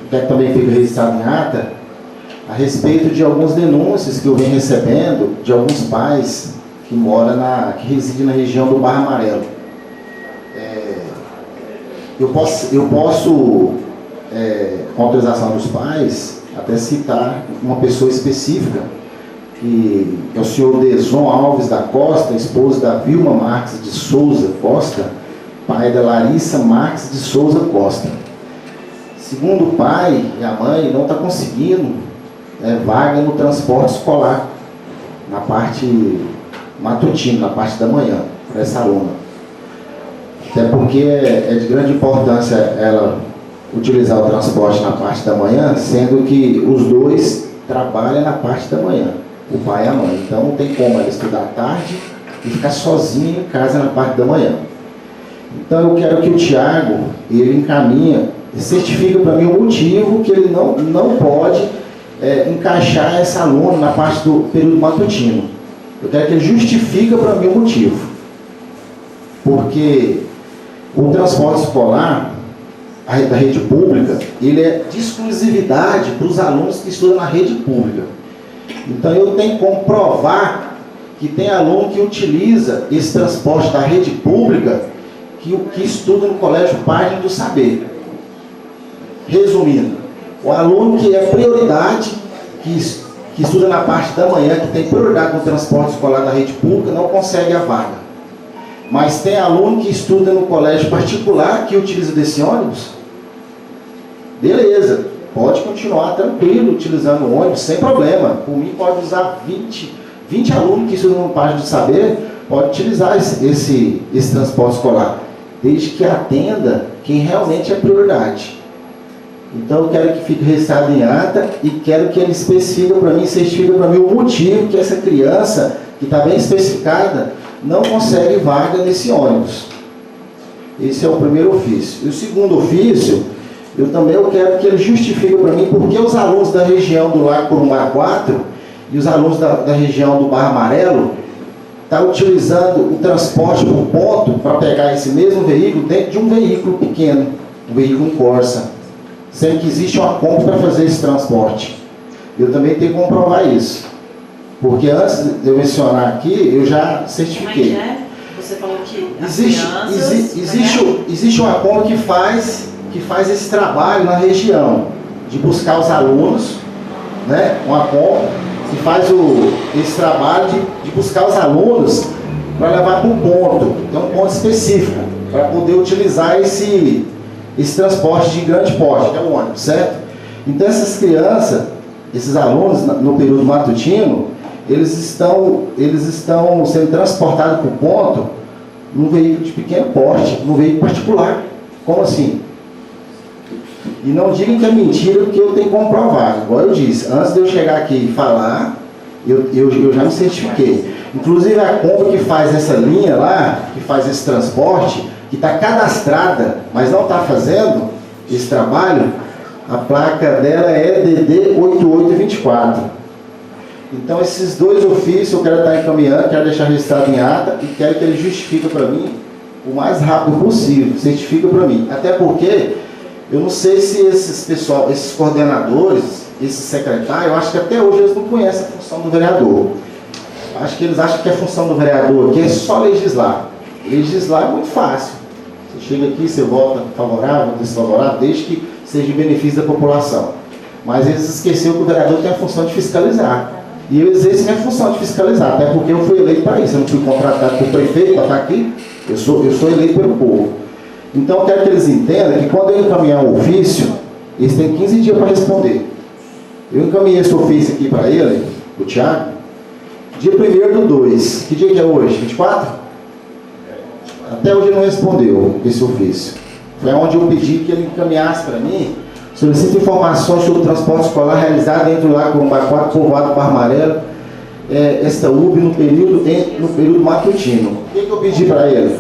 Quero que também fique registrado em ata a respeito de algumas denúncias que eu venho recebendo de alguns pais que que residem na região do Barra Amarelo. Eu posso com autorização dos pais, até citar uma pessoa específica, que é o senhor Deson Alves da Costa, esposo da Vilma Marques de Souza Costa, pai da Larissa Marques de Souza Costa. Segundo o pai e a mãe, não está conseguindo vaga no transporte escolar, na parte matutina, na parte da manhã, para essa aluna. Até porque é de grande importância ela utilizar o transporte na parte da manhã, sendo que os dois trabalham na parte da manhã, o pai e a mãe. Então não tem como ela estudar à tarde e ficar sozinha em casa na parte da manhã. Então eu quero que o Thiago, ele encaminha, certifica para mim o motivo que ele não pode encaixar essa aluna na parte do período matutino. Eu quero que ele justifique para mim o motivo. Porque o transporte escolar da rede pública, ele é de exclusividade para os alunos que estudam na rede pública. Então eu tenho como provar que tem aluno que utiliza esse transporte da rede pública que estuda no Colégio Página do Saber. Resumindo, o aluno que é prioridade, que estuda na parte da manhã, que tem prioridade no transporte escolar da rede pública, não consegue a vaga. Mas tem aluno que estuda no colégio particular, que utiliza desse ônibus, beleza, pode continuar tranquilo, utilizando o ônibus, sem problema. Por mim, pode usar 20 alunos que estudam no Página do Saber, pode utilizar esse transporte escolar, desde que atenda quem realmente é prioridade. Então eu quero que fique registrado em ata e quero que ele certifique para mim o motivo que essa criança, que está bem especificada, não consegue vaga nesse ônibus. Esse é o primeiro ofício. E o segundo ofício, eu quero que ele justifique para mim porque os alunos da região do Lago Corumbá 4 e os alunos da região do Barra Amarelo estão utilizando o transporte por ponto para pegar esse mesmo veículo dentro de um veículo pequeno, um veículo Corsa, sendo que existe uma Kombi para fazer esse transporte. Eu também tenho que comprovar isso, porque antes de eu mencionar aqui, eu já certifiquei. Como é que é? Você falou que as crianças... Existe uma Kombi que faz esse trabalho na região, de buscar os alunos, né? Uma Kombi que faz esse trabalho de buscar os alunos para levar para um ponto, tem um ponto específico, para poder utilizar esse transporte de grande porte, que é o ônibus, certo? Então essas crianças, esses alunos, no período matutino, eles estão sendo transportados para o ponto num veículo de pequeno porte, num veículo particular. Como assim? E não digam que é mentira, porque eu tenho que comprovar. Igual eu disse, antes de eu chegar aqui e falar, eu já me certifiquei. Inclusive a Kombi que faz essa linha lá, que faz esse transporte, que está cadastrada, mas não está fazendo esse trabalho, a placa dela é DD 8824. Então esses dois ofícios eu quero estar encaminhando, quero deixar registrado em ata e quero que ele justifique para mim o mais rápido possível, certifica para mim. Até porque eu não sei se esses coordenadores, esses secretários, eu acho que até hoje eles não conhecem a função do vereador. Acho que eles acham que a função do vereador aqui é só legislar. Legislar é muito fácil. Você chega aqui, você vota favorável, desfavorável, desde que seja em benefício da população. Mas eles esqueceram que o vereador tem a função de fiscalizar. E eu exerço minha função de fiscalizar, até porque eu fui eleito para isso. Eu não fui contratado por prefeito para estar aqui, eu sou eleito pelo povo. Então eu quero que eles entendam que quando eu encaminhar o ofício, eles têm 15 dias para responder. Eu encaminhei esse ofício aqui para ele, o Thiago, dia 1º/2. Que dia que é hoje? 24? Até hoje ele não respondeu esse ofício. Foi onde eu pedi que ele encaminhasse para mim. Solicito informações sobre o transporte escolar realizado dentro do Lago Corumbá 4, povoado do Barra Amarelo, esta UB no período matutino. O que eu pedi para ele?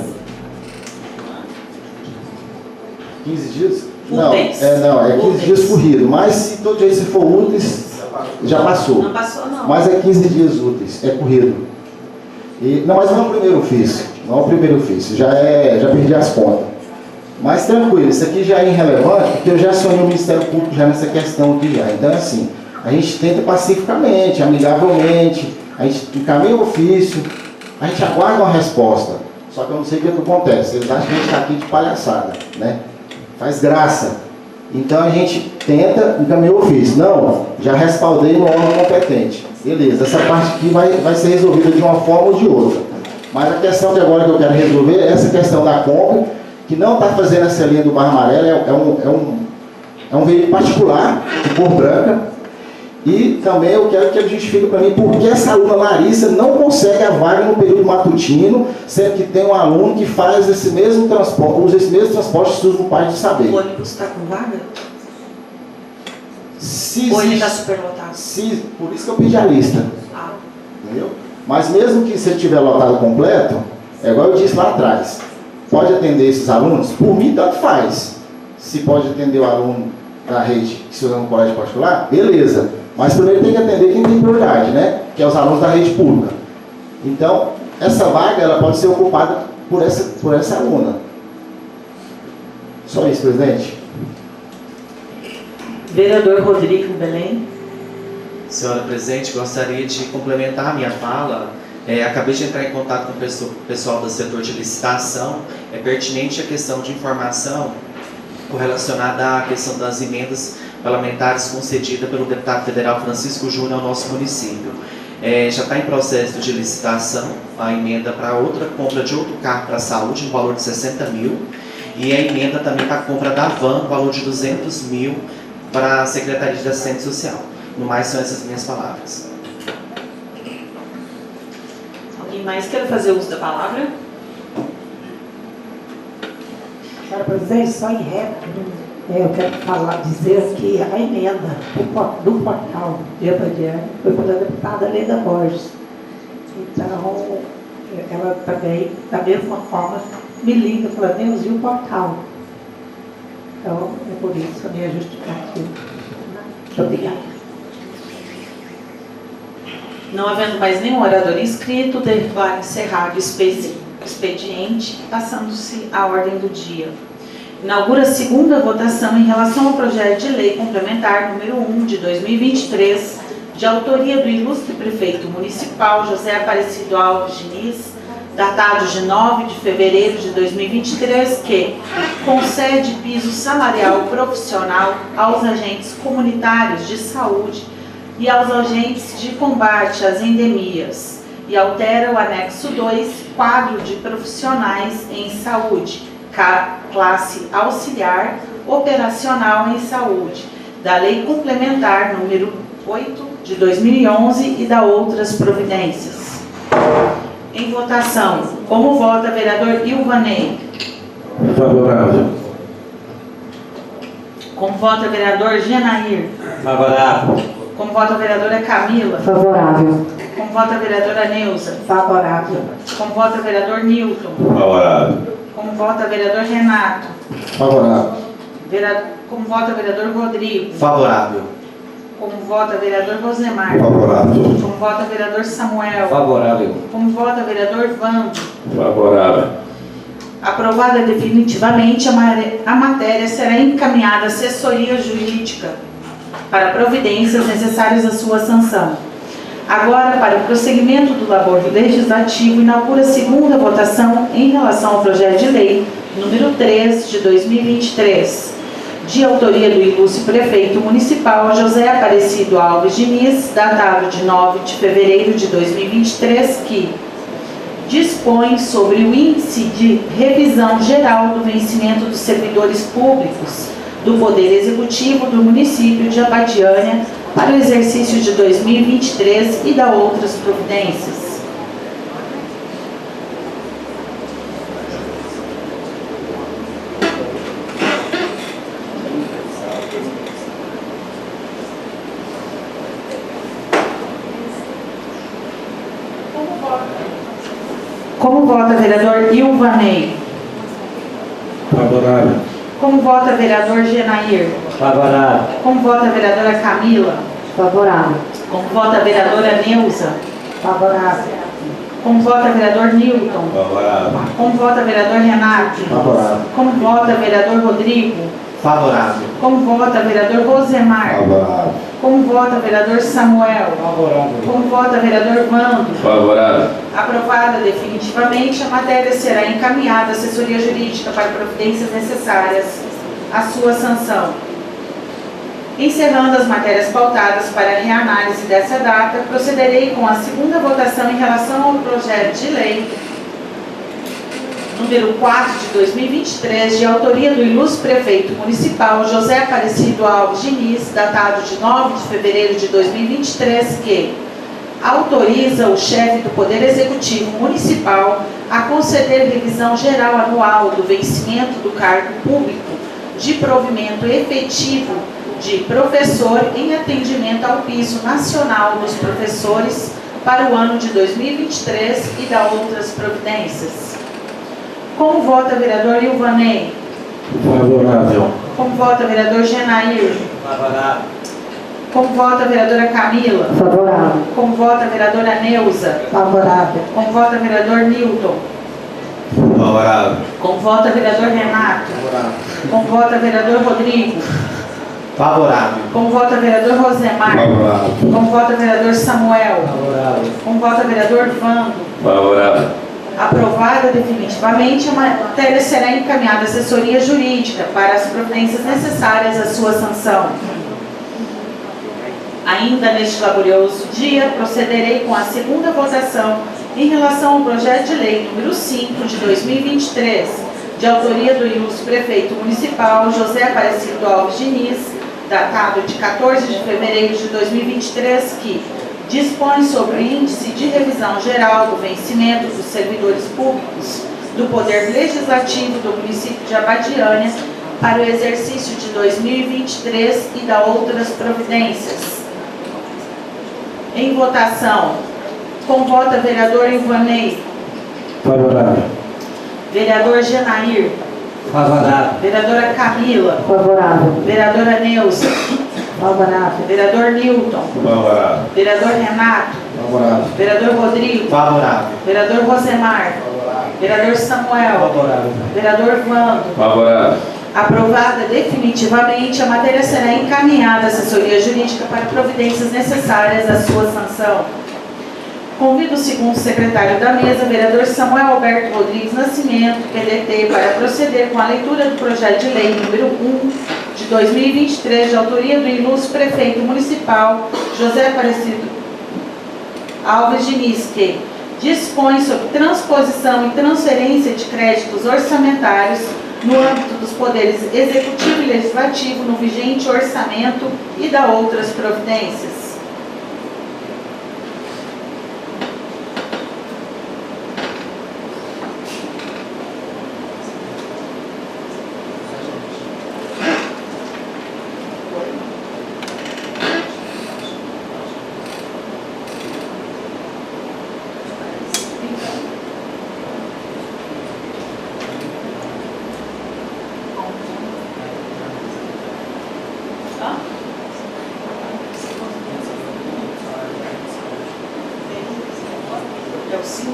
15 dias? Não, é 15 dias corrido. Mas se todo dia se for úteis, já passou. Não passou, não. Mas é 15 dias úteis, é corrido. Não, mas não é o primeiro ofício. Não é o primeiro ofício. Já perdi as contas. Mas tranquilo, isso aqui já é irrelevante, porque eu já acionei o Ministério Público já nessa questão aqui já. Então, assim, a gente tenta pacificamente, amigavelmente, a gente encaminha o ofício, a gente aguarda uma resposta. Só que eu não sei o que acontece. Eles acham que a gente está aqui de palhaçada, né? Faz graça. Então a gente tenta encaminhar o ofício. Não, já respaldei no órgão competente. Beleza, essa parte aqui vai ser resolvida de uma forma ou de outra. Mas a questão que agora que eu quero resolver é essa questão da Kombi, que não está fazendo essa linha do Barra Amarelo, é um veículo particular, de cor branca. E também eu quero que ele justifique para mim por que essa aluna Larissa não consegue a vaga no período matutino, sendo que tem um aluno que faz esse mesmo transporte, usa esse mesmo transporte estudo no Página do Saber. O ônibus está com vaga? Ou ele está superlotado? Por isso que eu pedi a lista. Entendeu? Mas mesmo que se ele tiver lotado completo, é igual eu disse lá atrás, pode atender esses alunos? Por mim, tanto faz. Se pode atender o aluno da rede que estuda no colégio particular, beleza. Mas primeiro tem que atender quem tem prioridade, né? Que é os alunos da rede pública. Então, essa vaga ela pode ser ocupada por essa aluna. Só isso, presidente. Vereador Rodrigo Belém. Senhora presidente, gostaria de complementar a minha fala Acabei de entrar em contato com o pessoal do setor de licitação. É pertinente a questão de informação correlacionada à questão das emendas parlamentares concedidas pelo deputado federal Francisco Júnior ao nosso município. Já está em processo de licitação a emenda para outra compra de outro carro para a saúde, no valor de 60 mil, e a emenda também para a compra da van, no valor de 200 mil, para a Secretaria de Assistência Social. No mais, são essas minhas palavras. Alguém mais quer fazer uso da palavra? Senhora presidente, só em réplica, eu quero dizer que a emenda do portal de Abadiane foi pela deputada Leida Borges. Então, ela também, da mesma forma, me liga e fala, Deus, e o portal? Então, é por isso que a minha justificativa. Muito obrigada. Não havendo mais nenhum orador inscrito, declaro encerrado o expediente, passando-se a ordem do dia. Inaugura a segunda votação em relação ao projeto de lei complementar número 1 de 2023, de autoria do ilustre prefeito municipal José Aparecido Alves Diniz, datado de 9 de fevereiro de 2023, que concede piso salarial profissional aos agentes comunitários de saúde e aos agentes de combate às endemias, e altera o anexo 2, quadro de profissionais em saúde, classe auxiliar operacional em saúde, da Lei Complementar número 8 de 2011 e da outras providências. Em votação, como vota vereador Ilvanei? Favorável. Como vota vereador Genair? Favorável. Como vota a vereadora Camila? Favorável. Como vota a vereadora Neuza? Favorável. Como vota o vereador Nilton? Favorável. Como vota o vereador Renato? Favorável. Como vota o vereador Rodrigo? Favorável. Como vota o vereador Rosemar? Favorável. Como vota o vereador Samuel? Favorável. Como vota o vereador Vando? Favorável. Aprovada definitivamente, a matéria será encaminhada à assessoria jurídica para providências necessárias à sua sanção. Agora, para o prosseguimento do labor legislativo, inaugura a segunda votação em relação ao projeto de lei número 3 de 2023, de autoria do ilustre prefeito municipal José Aparecido Alves Diniz, datado de 9 de fevereiro de 2023, que dispõe sobre o índice de revisão geral do vencimento dos servidores públicos do Poder Executivo do município de Abadiânia para o exercício de 2023 e da outras providências. Como vota o vereador Ilvanei? Favorável. Como vota o vereador Genair? Favorável. Como vota a vereadora Camila? Favorável. Como vota a vereadora Neuza? Favorável. Como vota o vereador Nilton? Favorável. Como vota o vereador Renato? Favorável. Como vota o vereador Rodrigo? Favorável. Como vota o vereador Rosemar? Favorável. Como vota o vereador Samuel? Como vota o vereador Vando? Favorável. Aprovada definitivamente, a matéria será encaminhada à assessoria jurídica para providências necessárias à sua sanção. Encerrando as matérias pautadas para a reanálise dessa data, procederei com a segunda votação em relação ao projeto de lei número 4 de 2023, de autoria do ilustre prefeito municipal José Aparecido Alves Diniz, datado de 9 de fevereiro de 2023, que autoriza o chefe do Poder Executivo Municipal a conceder revisão geral anual do vencimento do cargo público de provimento efetivo de professor em atendimento ao piso nacional dos professores para o ano de 2023 e da outras providências. Como vota o vereador Ilvanei? Favorável. Como vota o vereador Genair? Favorável. Como vota a vereadora Camila? Favorável. Como vota a vereadora Neuza? Favorável. Como vota o vereador Nilton? Favorável. Como vota o vereador Renato? Como vota o vereador Rodrigo? Favorável. Como vota o vereador Rosemar? Favorável. Como vota o vereador Samuel? Favorável. Com voto, vereador Vando. Favorável. Aprovada definitivamente, a matéria será encaminhada à assessoria jurídica para as providências necessárias à sua sanção. Ainda neste laborioso dia, procederei com a segunda votação em relação ao projeto de lei número 5 de 2023, de autoria do ilustre prefeito municipal José Aparecido Alves Diniz, datado de 14 de fevereiro de 2023, que dispõe sobre o índice de revisão geral do vencimento dos servidores públicos do Poder Legislativo do município de Abadiânia para o exercício de 2023 e da outras providências. Em votação, com voto, vereador Ilvanei. Favorável. Vereador Genair. Favorável. Vereadora Camila. Favorável. Vereadora Neuza. Favorável. Vereador Newton. Favorável. Vereador Renato. Favorável. Vereador Rodrigo. Favorável. Vereador Rosemar. Vereador Samuel. Favorável. Vereador Vando. Favorável. Aprovada definitivamente, a matéria será encaminhada à assessoria jurídica para providências necessárias à sua sanção. Convido o segundo secretário da mesa, vereador Samuel Alberto Rodrigues Nascimento, PDT, para proceder com a leitura do projeto de lei número 1 de 2023, de autoria do ilustre prefeito municipal José Aparecido Alves Diniz, que dispõe sobre transposição e transferência de créditos orçamentários no âmbito dos poderes executivo e legislativo no vigente orçamento e da outras providências. É o 5,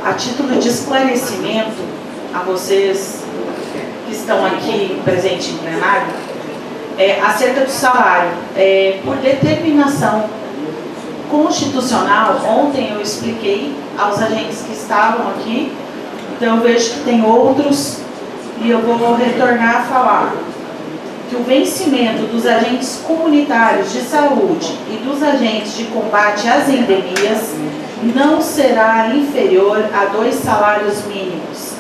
a título de esclarecimento a vocês que estão aqui presentes em plenário, acerca do salário, por determinação constitucional, ontem eu expliquei aos agentes que estavam aqui, então eu vejo que tem outros e eu vou retornar a falar que o vencimento dos agentes comunitários de saúde e dos agentes de combate às endemias não será inferior a 2 salários mínimos,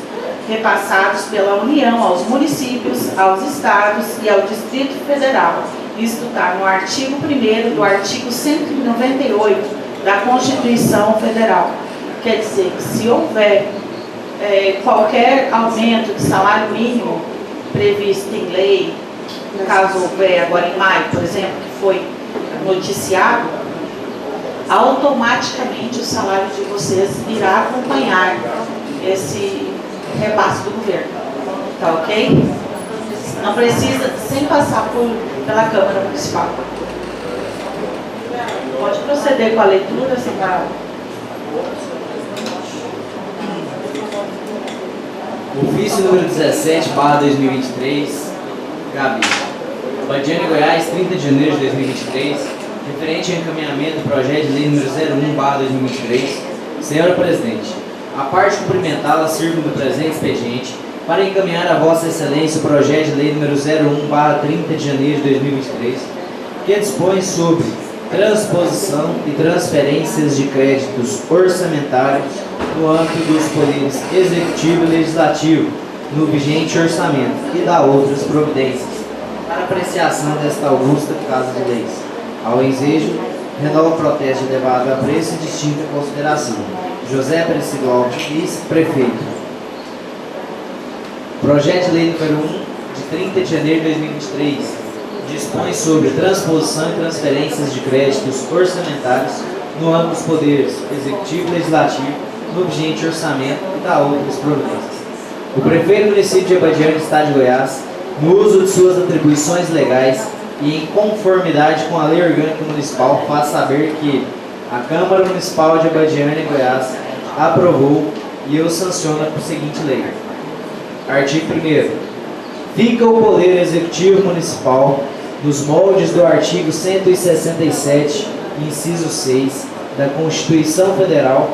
repassados pela União aos municípios, aos estados e ao Distrito Federal. Isto está no artigo 1º do artigo 198 da Constituição Federal. Quer dizer que se houver qualquer aumento de salário mínimo previsto em lei, no caso houver agora em maio, por exemplo, que foi noticiado, automaticamente o salário de vocês irá acompanhar esse repasse do governo. Tá ok? Não precisa, sem passar pela Câmara Municipal. Pode proceder com a leitura, senhora. Ofício número 17/2023, Gabi. Abadiânia, Goiás, 30 de janeiro de 2023, referente ao encaminhamento do projeto de lei número 01/2023. Senhora Presidente, a parte cumprimentá-la sirvo do presente expediente para encaminhar a Vossa Excelência o projeto de lei número 01/30 de janeiro de 2023, que dispõe sobre transposição e transferências de créditos orçamentários no âmbito dos poderes executivo e legislativo, no vigente orçamento e da outras providências, para apreciação desta augusta Casa de Leis. Ao ensejo, renova o protesto elevado a preço e distinta consideração. José Aparecido Alves, vice-prefeito. Projeto de Lei número 1, de 30 de janeiro de 2023, dispõe sobre transposição e transferências de créditos orçamentários no âmbito dos poderes executivo e legislativo, no vigente orçamento e da outras providências. O prefeito do município de Abadiânia, Estado de Goiás, no uso de suas atribuições legais e em conformidade com a Lei Orgânica Municipal, faz saber que a Câmara Municipal de Abadiânia, Goiás, aprovou e o sanciona por seguinte lei. Artigo 1º. Fica o Poder Executivo Municipal, nos moldes do artigo 167, inciso 6, da Constituição Federal,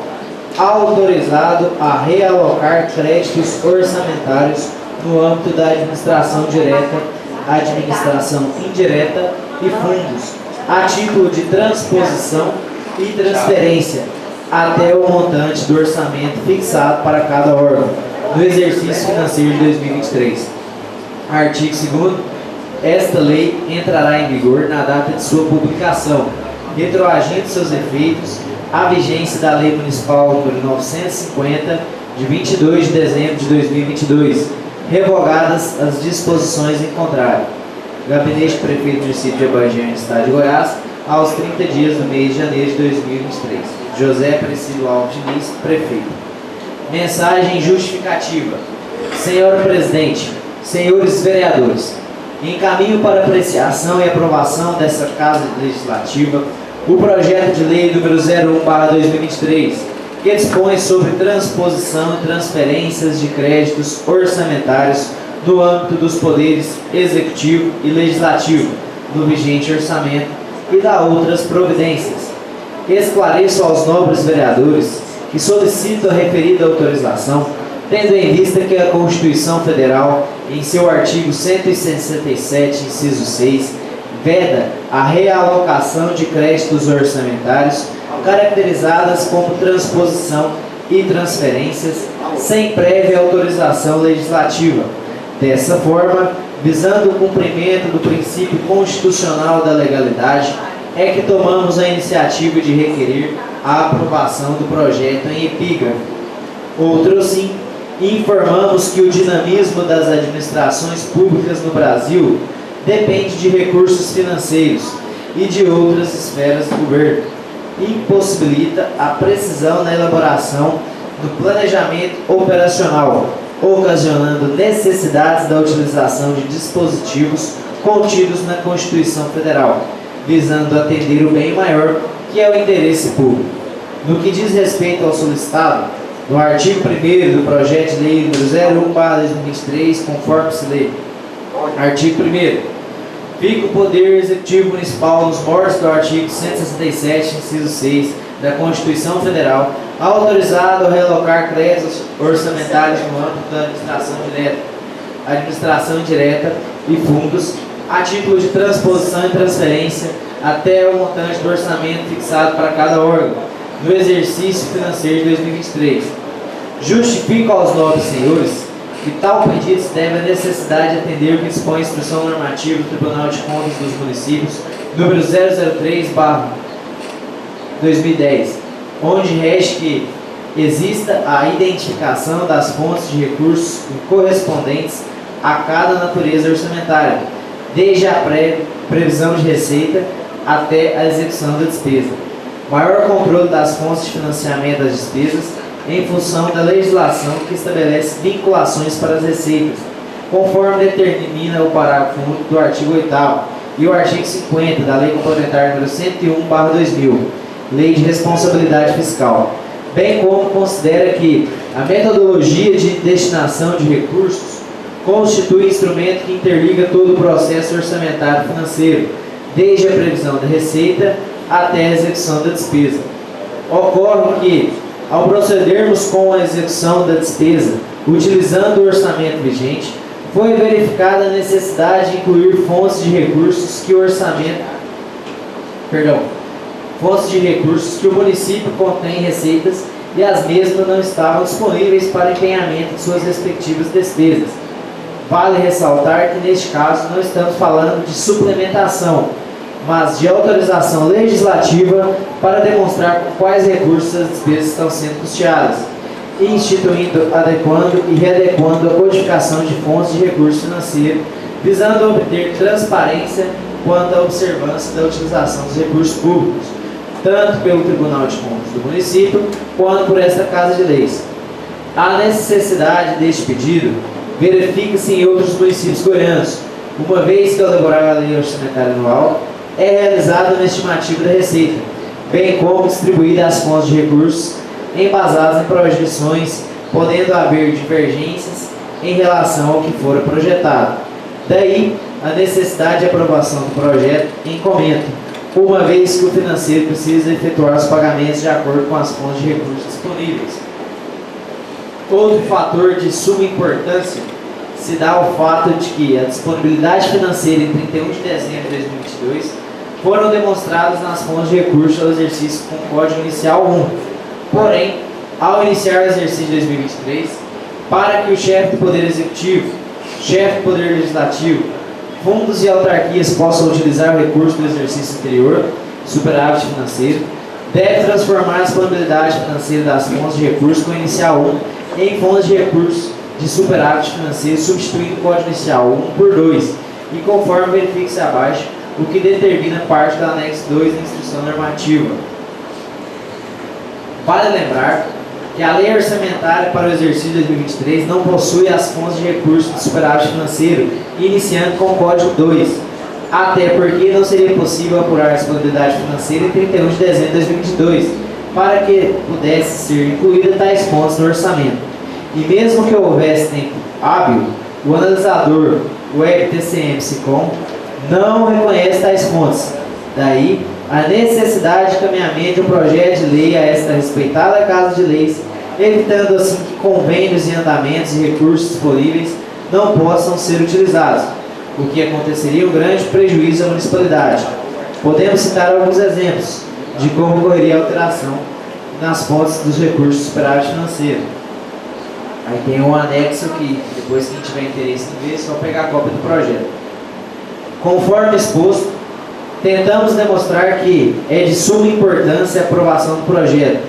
autorizado a realocar créditos orçamentários no âmbito da administração direta, administração indireta e fundos, a título de transposição e transferência, até o montante do orçamento fixado para cada órgão, no exercício financeiro de 2023. Artigo 2º. Esta lei entrará em vigor na data de sua publicação, retroagindo seus efeitos à vigência da Lei Municipal nº 950, de 22 de dezembro de 2022, revogadas as disposições em contrário. Gabinete do Prefeito do Município de Abadiânia, Estado de Goiás, aos 30 dias do mês de janeiro de 2023. José Aparecido Alves Diniz, Prefeito. Mensagem justificativa. Senhor Presidente, senhores vereadores, encaminho para apreciação e aprovação dessa Casa Legislativa o projeto de lei número 01/2023, que dispõe sobre transposição e transferências de créditos orçamentários no âmbito dos poderes executivo e legislativo, no vigente orçamento e da outras providências. Esclareço aos nobres vereadores que solicito a referida autorização, tendo em vista que a Constituição Federal, em seu artigo 167, inciso 6, veda a realocação de créditos orçamentários caracterizadas como transposição e transferências sem prévia autorização legislativa. Dessa forma, visando o cumprimento do princípio constitucional da legalidade, é que tomamos a iniciativa de requerer a aprovação do projeto em epígrafe. Outro sim, informamos que o dinamismo das administrações públicas no Brasil depende de recursos financeiros e de outras esferas do governo, impossibilita a precisão na elaboração do planejamento operacional, ocasionando necessidades da utilização de dispositivos contidos na Constituição Federal, visando atender o bem maior, que é o interesse público. No que diz respeito ao solicitado, no artigo 1º do projeto de lei número 01/2023, conforme se lê. Artigo 1º. Fica o Poder Executivo Municipal nos moldes do artigo 167, inciso 6, da Constituição Federal, autorizado a realocar créditos orçamentários no âmbito da administração indireta e fundos, a título de transposição e transferência até o montante do orçamento fixado para cada órgão, no exercício financeiro de 2023. Justifico aos nobres senhores que tal pedido se deve à necessidade de atender o que dispõe a Instrução Normativa do Tribunal de Contas dos Municípios, número 003/2010, onde rege que exista a identificação das fontes de recursos correspondentes a cada natureza orçamentária, desde a previsão de receita até a execução da despesa. Maior controle das fontes de financiamento das despesas em função da legislação que estabelece vinculações para as receitas, conforme determina o parágrafo único do artigo 8º e o artigo 50 da Lei Complementar nº 101/2000, Lei de Responsabilidade Fiscal, bem como considera que a metodologia de destinação de recursos constitui instrumento que interliga todo o processo orçamentário financeiro, desde a previsão da receita até a execução da despesa. Ocorre que, ao procedermos com a execução da despesa, utilizando o orçamento vigente, foi verificada a necessidade de incluir fontes de recursos que o município contém receitas e as mesmas não estavam disponíveis para empenhamento de suas respectivas despesas. Vale ressaltar que neste caso não estamos falando de suplementação, mas de autorização legislativa para demonstrar com quais recursos as despesas estão sendo custeadas, instituindo, adequando e readequando a codificação de fontes de recurso financeiro, visando obter transparência quanto à observância da utilização dos recursos públicos, tanto pelo Tribunal de Contas do município, quanto por esta Casa de Leis. A necessidade deste pedido verifica-se em outros municípios goianos, uma vez que ao elaborar a lei orçamentária anual, é realizada uma estimativa da receita, bem como distribuída as fontes de recursos embasadas em projeções, podendo haver divergências em relação ao que for projetado. Daí, a necessidade de aprovação do projeto em comento, uma vez que o financeiro precisa efetuar os pagamentos de acordo com as fontes de recursos disponíveis. Outro fator de suma importância se dá ao fato de que a disponibilidade financeira em 31 de dezembro de 2022 foram demonstradas nas fontes de recursos ao exercício com código inicial 1. Porém, ao iniciar o exercício de 2023, para que o chefe do Poder Executivo, chefe do Poder Legislativo, fundos e autarquias possam utilizar o recurso do exercício anterior, superávit financeiro, deve transformar a disponibilidade financeira das fontes de recurso com o inicial 1 em fontes de recursos de superávit financeiro, substituindo o código inicial 1 por 2, e conforme verifique-se abaixo, o que determina parte do anexo 2 da instrução normativa. Vale lembrar que a lei orçamentária para o exercício de 2023 não possui as fontes de recursos de superávit financeiro, iniciando com o código 2, até porque não seria possível apurar a disponibilidade financeira em 31 de dezembro de 2022, para que pudesse ser incluída tais fontes no orçamento. E mesmo que houvesse tempo hábil, o analisador web TCM-SICOM não reconhece tais fontes. Daí, a necessidade de encaminhamento de um projeto de lei a esta respeitada Casa de Leis, evitando assim que convênios e andamentos e recursos disponíveis não possam ser utilizados, o que aconteceria um grande prejuízo à municipalidade. Podemos citar alguns exemplos de como ocorreria a alteração nas fontes dos recursos de superávit financeiro. Aí tem um anexo que, depois quem tiver interesse em ver, é só pegar a cópia do projeto. Conforme exposto, tentamos demonstrar que é de suma importância a aprovação do projeto,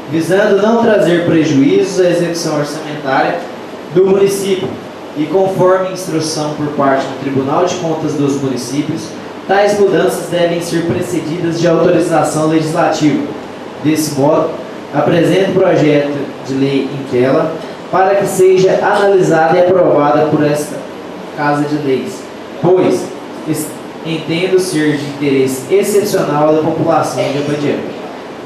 visando não trazer prejuízos à execução orçamentária do município, e conforme instrução por parte do Tribunal de Contas dos Municípios, tais mudanças devem ser precedidas de autorização legislativa. Desse modo, apresento o projeto de lei em tela para que seja analisada e aprovada por esta Casa de Leis, pois entendo ser de interesse excepcional da população de Abadiânia.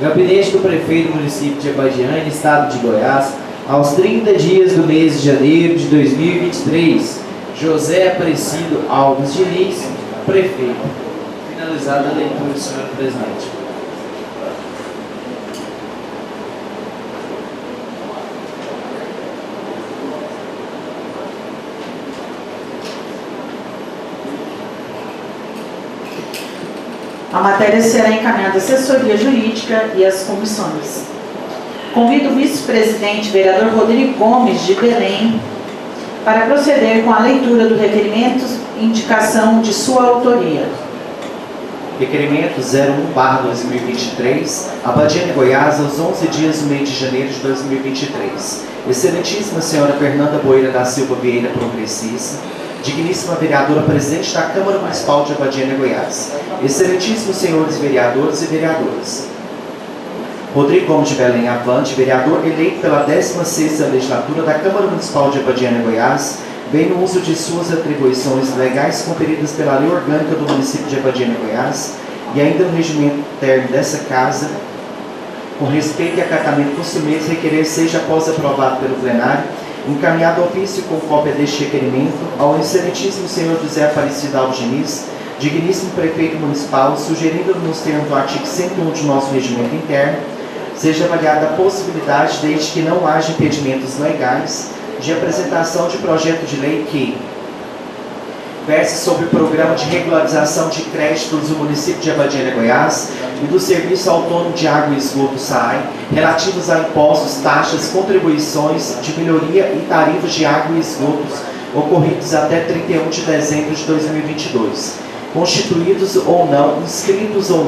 Gabinete do Prefeito do Município de Abadiânia, Estado de Goiás, aos 30 dias do mês de janeiro de 2023, José Aparecido Alves Diniz, Prefeito. Finalizada a leitura, senhor presidente. A matéria será encaminhada à assessoria jurídica e às comissões. Convido o vice-presidente, vereador Rodrigo Gomes, de Belém, para proceder com a leitura do requerimento e indicação de sua autoria. Requerimento 01/2023, Abadiânia, Goiás, aos 11 dias do mês de janeiro de 2023. Excelentíssima senhora Fernanda Boeira da Silva Vieira, progressista, digníssima vereadora presidente da Câmara Municipal de Abadiânia, Goiás, excelentíssimos senhores vereadores e vereadoras. Rodrigo Gomes de Belém Avante, vereador eleito pela 16ª Legislatura da Câmara Municipal de Abadiânia, Goiás, bem no uso de suas atribuições legais conferidas pela Lei Orgânica do município de Abadiânia, Goiás, e ainda no regimento interno dessa Casa, com respeito e acatamento costumeiro, requerer seja, após aprovado pelo plenário, encaminhado ofício com cópia deste requerimento ao excelentíssimo senhor José Aparecido Alves Diniz, digníssimo prefeito municipal, sugerindo nos termos do artigo 101 de nosso regimento interno, seja avaliada a possibilidade, desde que não haja impedimentos legais, de apresentação de projeto de lei que, versa sobre o Programa de Regularização de Créditos do município de Abadiânia, Goiás, e do Serviço Autônomo de Água e Esgoto, SAI, relativos a impostos, taxas, contribuições de melhoria e tarifas de água e esgotos ocorridos até 31 de dezembro de 2022, constituídos ou não, inscritos ou não